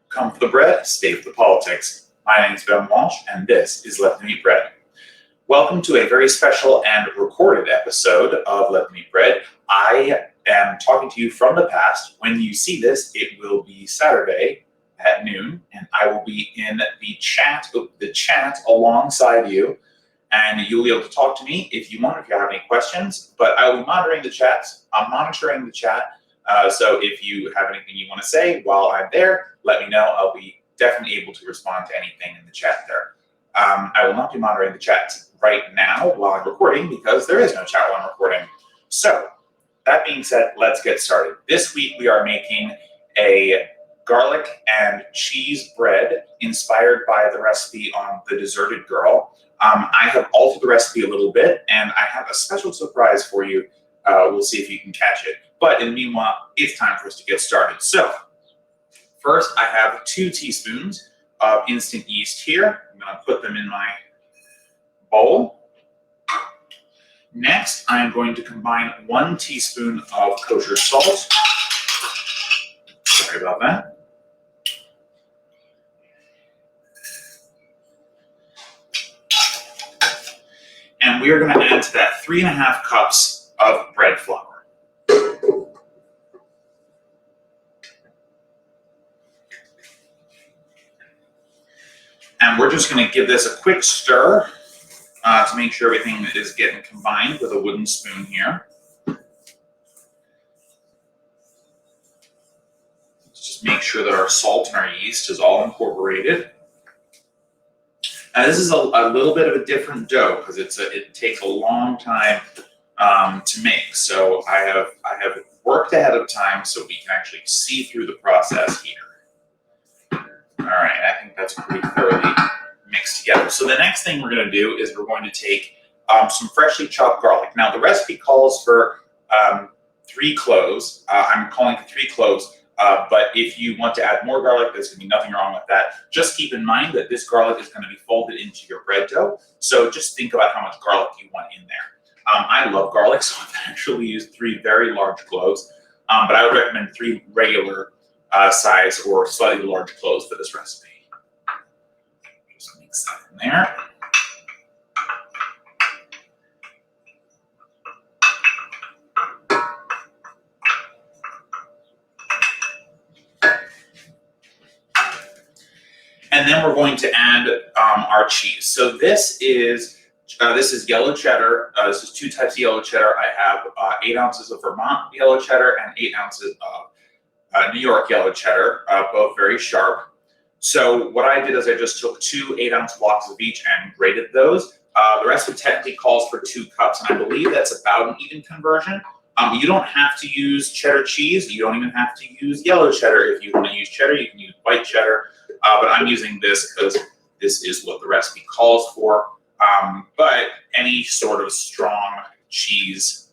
Come for the bread, stay for the politics. My name is Ben Walsh, and this is Let Them Eat Bread. Welcome to a very special and recorded episode of Let Them Eat Bread. I am talking to you from the past. When you see this, it will be Saturday at noon, and I will be in the chat alongside you, and you'll be able to talk to me if you want, if you have any questions. But I will be monitoring the chat. So if you have anything you want to say while I'm there, let me know. I'll be definitely able to respond to anything in the chat there. I will not be monitoring the chat right now while I'm recording because there is no chat while I'm recording. So that being said, let's get started. This week we are making a garlic and cheese bread inspired by the recipe on The Deserted Girl. I have altered the recipe a little bit, and I have a special surprise for you. We'll see if you can catch it. But in the meanwhile, it's time for us to get started. So first, I have 2 teaspoons of instant yeast here. I'm going to put them in my bowl. Next, I'm going to combine 1 teaspoon of kosher salt. Sorry about that. And we are going to add to that 3½ cups of bread flour. And we're just going to give this a quick stir to make sure everything is getting combined with a wooden spoon here. Just make sure that our salt and our yeast is all incorporated. Now this is a little bit of a different dough because it takes a long time to make. So I have worked ahead of time so we can actually see through the process here. All right, I think that's pretty thoroughly mixed together. So the next thing we're going to do is we're going to take some freshly chopped garlic. Now the recipe calls for 3 cloves. I'm calling for 3 cloves, but if you want to add more garlic, there's going to be nothing wrong with that. Just keep in mind that this garlic is going to be folded into your bread dough, so just think about how much garlic you want in there. I love garlic, so I've actually used 3 very large cloves, but I would recommend 3 regular size or slightly large cloves for this recipe. Just mix that in there. And then we're going to add our cheese. So this is yellow cheddar. This is 2 types of yellow cheddar. I have 8 ounces of Vermont yellow cheddar and 8 ounces of New York yellow cheddar, both very sharp. So what I did is I just took 2 8-ounce blocks of each and grated those. The recipe technically calls for 2 cups, and I believe that's about an even conversion. You don't have to use cheddar cheese. You don't even have to use yellow cheddar. If you want to use cheddar, you can use white cheddar. But I'm using this because this is what the recipe calls for. But any sort of strong cheese,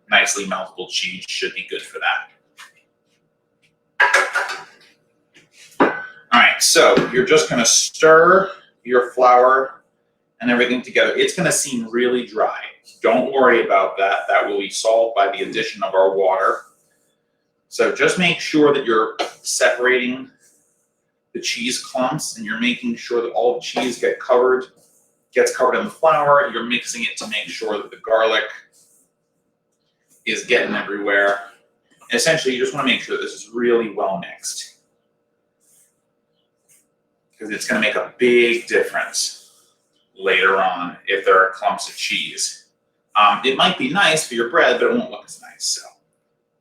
nicely meltable cheese should be good for that. All right, so you're just going to stir your flour and everything together. It's going to seem really dry. Don't worry about that. That will be solved by the addition of our water. So just make sure that you're separating the cheese clumps and you're making sure that all the cheese gets covered in the flour. You're mixing it to make sure that the garlic is getting everywhere. And essentially, you just want to make sure that this is really well mixed, because it's going to make a big difference later on if there are clumps of cheese. It might be nice for your bread, but it won't look as nice. So,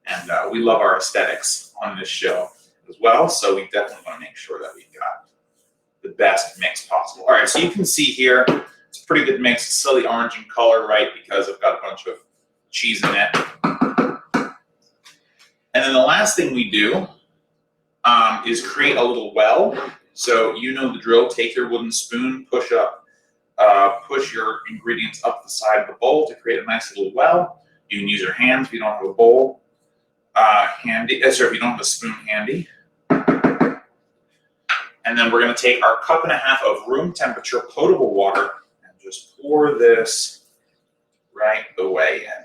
and we love our aesthetics on this show as well, so we definitely want to make sure that we've got the best mix possible. All right, so you can see here, it's a pretty good mix. It's slightly orange in color, right, because I've got a bunch of cheese in it. And then the last thing we do is create a little well. So you know the drill. Take your wooden spoon, push your ingredients up the side of the bowl to create a nice little well. You can use your hands if you don't have a bowl handy. If you don't have a spoon handy. And then we're going to take our 1.5 cups of room temperature potable water and just pour this right the way in.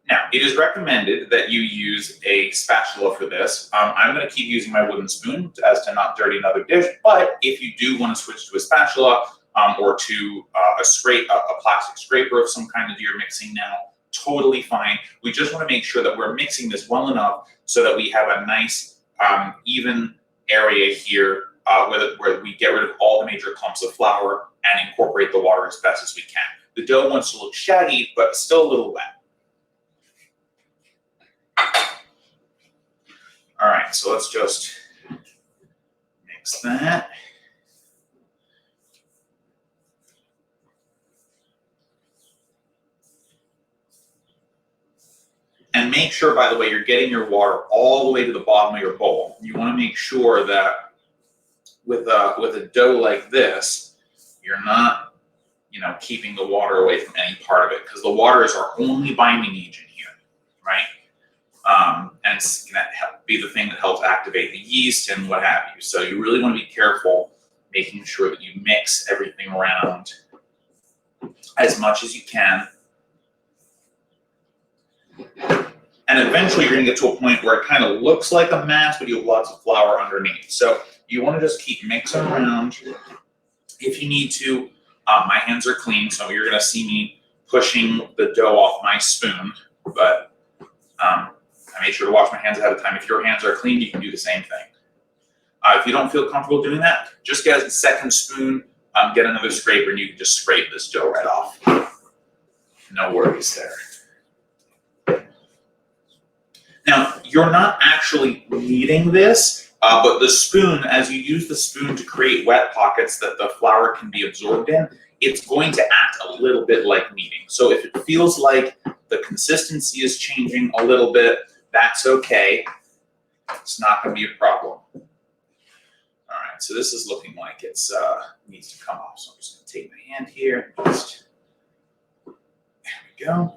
Now, it is recommended that you use a spatula for this. I'm going to keep using my wooden spoon as to not dirty another dish, but if you do want to switch to a spatula or to a plastic scraper of some kind that you're mixing now, totally fine. We just want to make sure that we're mixing this well enough so that we have a nice even area here where we get rid of all the major clumps of flour and incorporate the water as best as we can. The dough wants to look shaggy, but still a little wet. All right, so let's just mix that. And make sure, by the way, you're getting your water all the way to the bottom of your bowl. You want to make sure that with a dough like this, you're not, keeping the water away from any part of it, because the water is our only binding agent here, right? And it's going to be the thing that helps activate the yeast and what have you. So you really want to be careful making sure that you mix everything around as much as you can. And eventually you're going to get to a point where it kind of looks like a mass, but you have lots of flour underneath. So you want to just keep mixing around. If you need to, my hands are clean, so you're going to see me pushing the dough off my spoon, but I made sure to wash my hands ahead of time. If your hands are clean, you can do the same thing. If you don't feel comfortable doing that, just get a second spoon, get another scraper, and you can just scrape this dough right off. No worries there. Now, you're not actually kneading this, but the spoon, as you use the spoon to create wet pockets that the flour can be absorbed in, it's going to act a little bit like kneading. So if it feels like the consistency is changing a little bit, that's okay. It's not going to be a problem. All right, so this is looking like it's needs to come off. So I'm just going to take my hand here. There we go.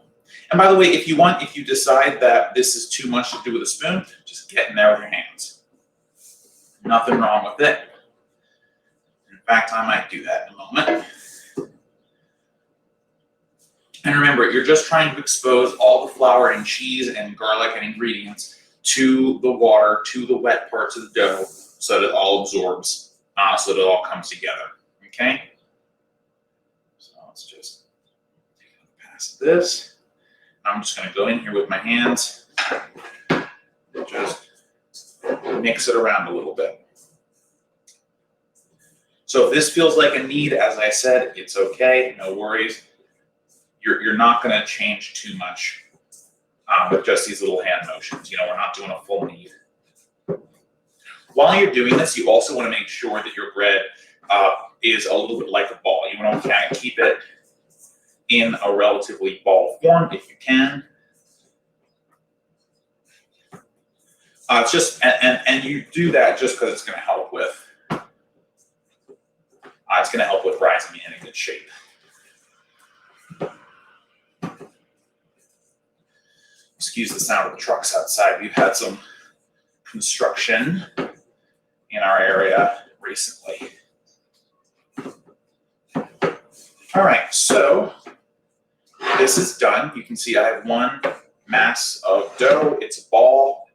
And by the way, if you decide that this is too much to do with a spoon, just get in there with your hands. Nothing wrong with it. In fact, I might do that in a moment. And remember, you're just trying to expose all the flour and cheese and garlic and ingredients to the water, to the wet parts of the dough, so that it all absorbs, so that it all comes together, okay? So let's just pass this. I'm just going to go in here with my hands, just mix it around a little bit. So if this feels like a knead, as I said, it's okay, no worries. You're not going to change too much with just these little hand motions. We're not doing a full knead. While you're doing this, you also want to make sure that your bread is a little bit like a ball. You want to kind of keep it in a relatively ball form if you can. It's just and you do that just because it's going to help with rising in a good shape. Excuse the sound of the trucks outside. We've had some construction in our area recently. All right, so this is done. You can see I have one mass of dough. It's a ball.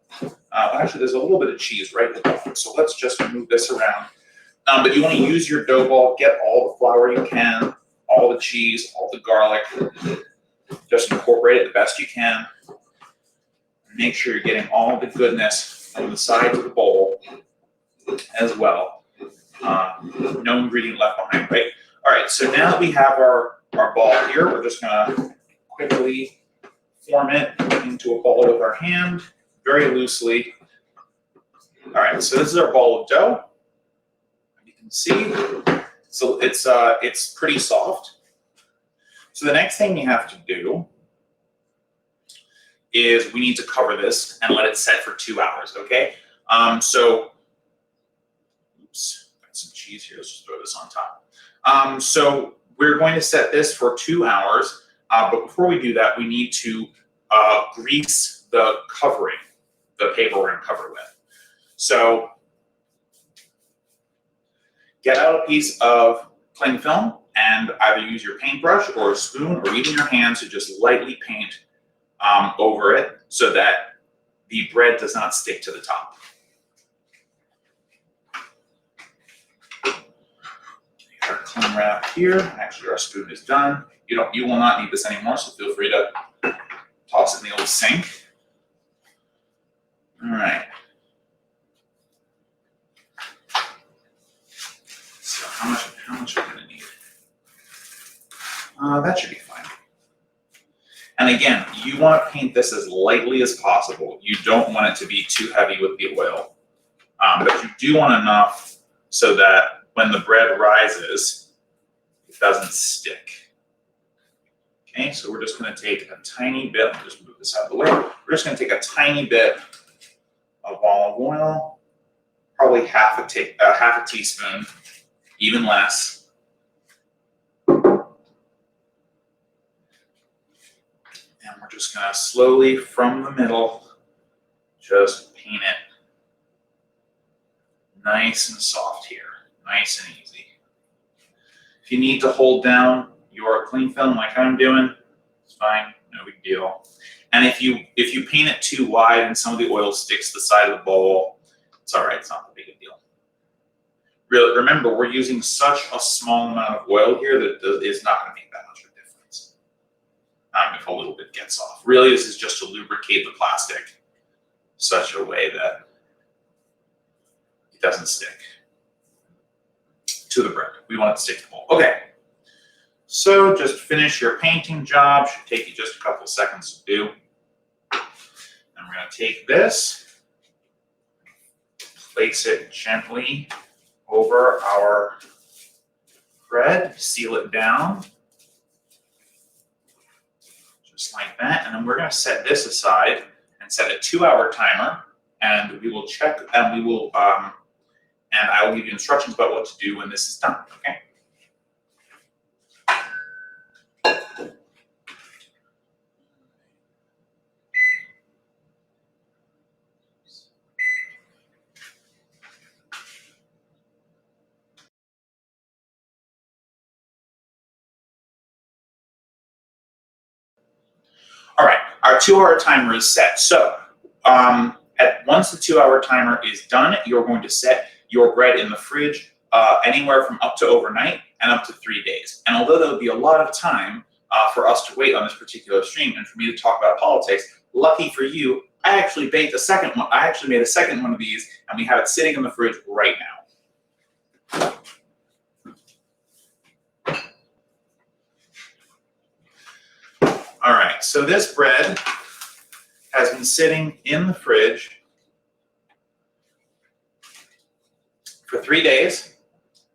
Actually, there's a little bit of cheese right at the bottom, so let's just move this around. But you want to use your dough ball, get all the flour you can, all the cheese, all the garlic. Just incorporate it the best you can. Make sure you're getting all the goodness from the sides of the bowl as well. No ingredient left behind, right? All right, so now that we have our ball here, we're just gonna quickly form it into a ball with our hand, very loosely. All right, so this is our ball of dough. You can see, so it's pretty soft. So the next thing you have to do is we need to cover this and let it set for 2 hours, okay? So, oops, got some cheese here, let's just throw this on top. So we're going to set this for 2 hours, but before we do that, we need to grease the covering, the paper we're gonna cover with. So get out a piece of cling film and either use your paintbrush or a spoon or even your hands to just lightly paint over it so that the bread does not stick to the top. Our cling wrap here. Actually, our spoon is done. You will not need this anymore, so feel free to toss it in the old sink. All right. So how much are we going to need? That should be fine. And again, you want to paint this as lightly as possible. You don't want it to be too heavy with the oil, but you do want enough so that when the bread rises, it doesn't stick. Okay, so we're just going to take a tiny bit. I'll just move this out of the way. We're just going to take a tiny bit of olive oil, probably half a teaspoon, even less. And we're just going to slowly, from the middle, just paint it nice and soft here, nice and easy. If you need to hold down your cling film like I'm doing, it's fine, no big deal. And if you paint it too wide and some of the oil sticks to the side of the bowl, it's all right, it's not a big deal. Really, remember, we're using such a small amount of oil here that it's not going to make that much of a difference. If a little bit gets off. Really, this is just to lubricate the plastic such a way that it doesn't stick to the bread. We want it to stick to the bowl. Okay, so just finish your painting job. Should take you just a couple seconds to do. And we're going to take this, place it gently over our bread, seal it down, just like that. And then we're going to set this aside and set a 2-hour timer. And we will check, and we will, and I will give you instructions about what to do when this is done. Okay. All right, our 2-hour timer is set. So once the 2-hour timer is done, you're going to set your bread in the fridge anywhere from up to overnight and up to 3 days. And although there would be a lot of time for us to wait on this particular stream and for me to talk about politics, lucky for you, I actually baked a second one. I actually made a second one of these, and we have it sitting in the fridge right now. All right, so this bread has been sitting in the fridge for 3 days.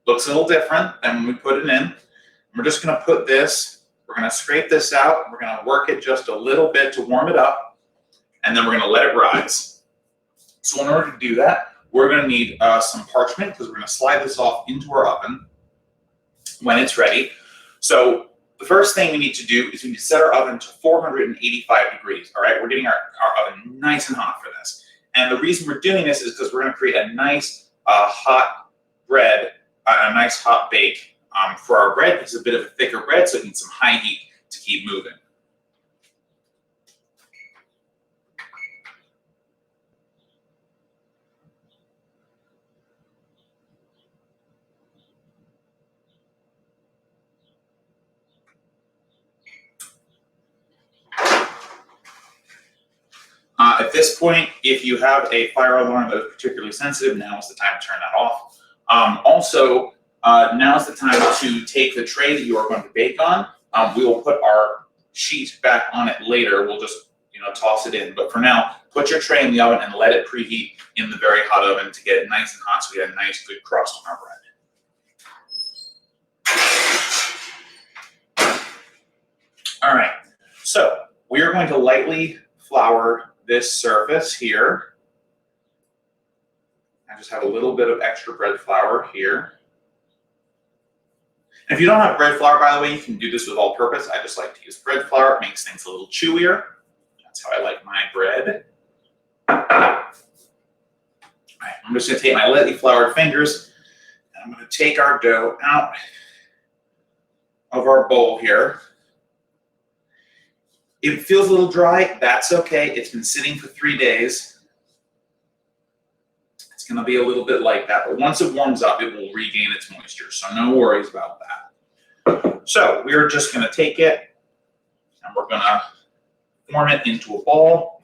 Looks a little different than when we put it in. We're just going to put this, we're going to scrape this out, we're going to work it just a little bit to warm it up, and then we're going to let it rise. So in order to do that, we're going to need some parchment, because we're going to slide this off into our oven when it's ready. So the first thing we need to do is we need to set our oven to 485 degrees, all right? We're getting our oven nice and hot for this. And the reason we're doing this is because we're going to create a nice hot bread, a nice hot bake for our bread. It's a bit of a thicker bread, so it needs some high heat to keep moving. At this point, if you have a fire alarm that is particularly sensitive, now is the time to turn that off. Also, now is the time to take the tray that you are going to bake on. We will put our sheet back on it later. We'll just toss it in. But for now, put your tray in the oven and let it preheat in the very hot oven to get it nice and hot so we have a nice good crust on our bread. All right, so we are going to lightly flour this surface here. I just have a little bit of extra bread flour here. And if you don't have bread flour, by the way, you can do this with all-purpose. I just like to use bread flour. It makes things a little chewier. That's how I like my bread. All right, I'm just going to take my lightly floured fingers, and I'm going to take our dough out of our bowl here. It feels a little dry, that's okay. It's been sitting for 3 days. It's gonna be a little bit like that, but once it warms up, it will regain its moisture, so no worries about that. So we're just gonna take it and we're gonna form it into a ball.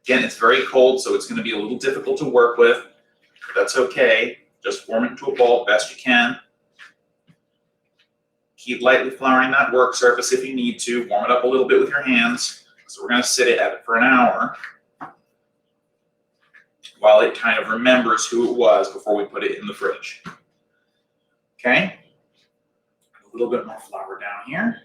Again, it's very cold, so it's gonna be a little difficult to work with. That's okay, just form it into a ball best you can. Keep lightly flouring that work surface if you need to. Warm it up a little bit with your hands. So we're going to sit it at it for an hour while it kind of remembers who it was before we put it in the fridge. Okay? A little bit more flour down here.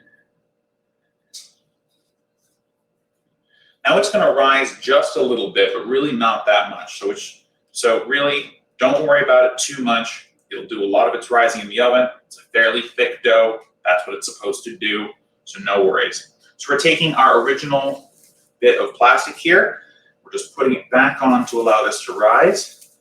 Now it's going to rise just a little bit, but really not that much. So really, don't worry about it too much. It'll do a lot of its rising in the oven. It's a fairly thick dough. That's what it's supposed to do, so no worries. So we're taking our original bit of plastic here. We're just putting it back on to allow this to rise.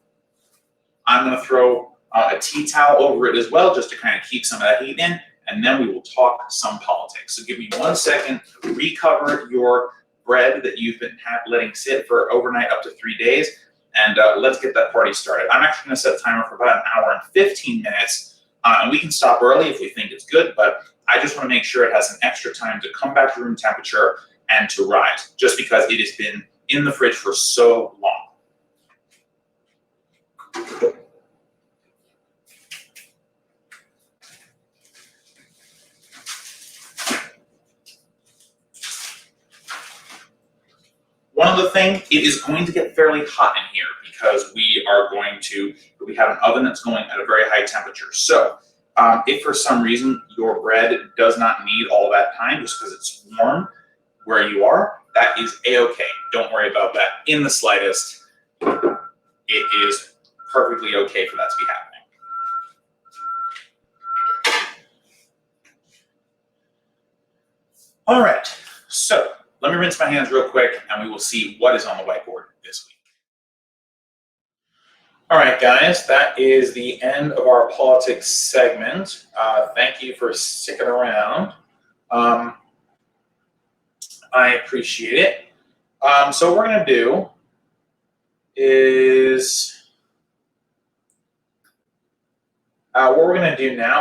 I'm going to throw a tea towel over it as well, just to kind of keep some of that heat in, and then we will talk some politics. So give me 1 second to recover your bread that you've been letting sit for overnight up to 3 days, and let's get that party started. I'm actually going to set a timer for about 1 hour and 15 minutes. And we can stop early if we think it's good, but I just want to make sure it has an extra time to come back to room temperature and to rise, just because it has been in the fridge for so long. One other thing, it is going to get fairly hot in here because we have an oven that's going at a very high temperature. So if for some reason your bread does not need all that time just because it's warm where you are, that is a-okay. Don't worry about that in the slightest. It is perfectly okay for that to be happening. All right, so let me rinse my hands real quick and we will see what is on the whiteboard this week. All right, guys, that is the end of our politics segment. Thank you for sticking around. I appreciate it. So what we're going to do is, now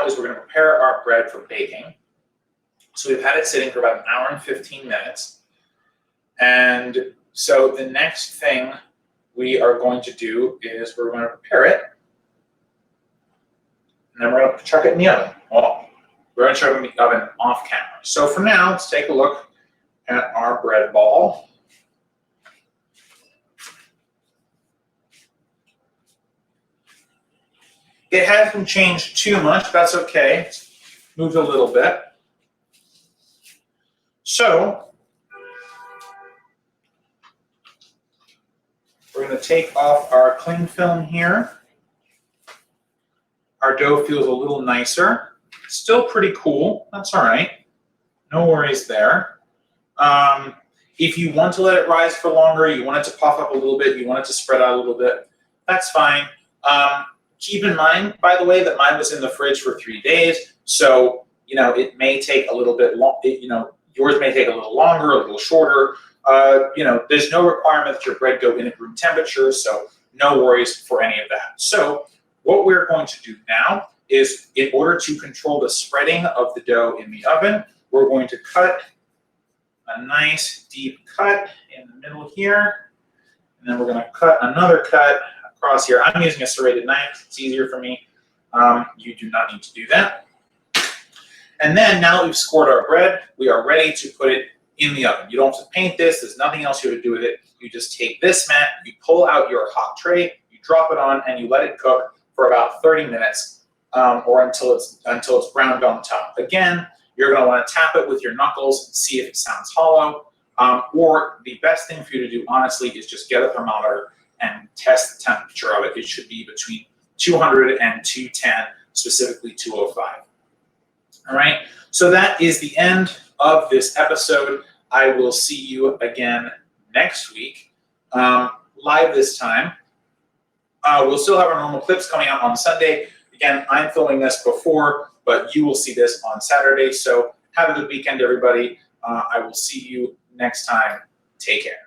is we're going to prepare our bread for baking. So we've had it sitting for about 1 hour and 15 minutes. And so the next thing we are going to do is we're going to prepare it, and then we're going to chuck it in the oven. Well, we're going to chuck it in the oven off camera. So for now, let's take a look at our bread ball. It hasn't changed too much. That's okay. It's moved a little bit. So we're going to take off our cling film here. Our dough feels a little nicer. Still pretty cool. That's all right. No worries there. If you want to let it rise for longer, you want it to puff up a little bit, you want it to spread out a little bit, that's fine. Keep in mind, by the way, that mine was in the fridge for 3 days, so it may take a little bit long. Yours may take a little longer, a little shorter. There's no requirement that your bread go in at room temperature, so no worries for any of that. So what we're going to do now is, in order to control the spreading of the dough in the oven, we're going to cut a nice deep cut in the middle here, and then we're going to cut another cut across here. I'm using a serrated knife. It's easier for me. You do not need to do that. And then now that we've scored our bread, we are ready to put it in the oven. You don't have to paint this. There's nothing else you have to do with it. You just take this mat, you pull out your hot tray, you drop it on, and you let it cook for about 30 minutes or until it's browned on top. Again, you're going to want to tap it with your knuckles and see if it sounds hollow. Or the best thing for you to do, honestly, is just get a thermometer and test the temperature of it. It should be between 200 and 210, specifically 205. All right, so that is the end of this episode. I will see you again next week, live this time. We'll still have our normal clips coming out on Sunday. Again, I'm filming this before, but you will see this on Saturday. So have a good weekend, everybody. I will see you next time. Take care.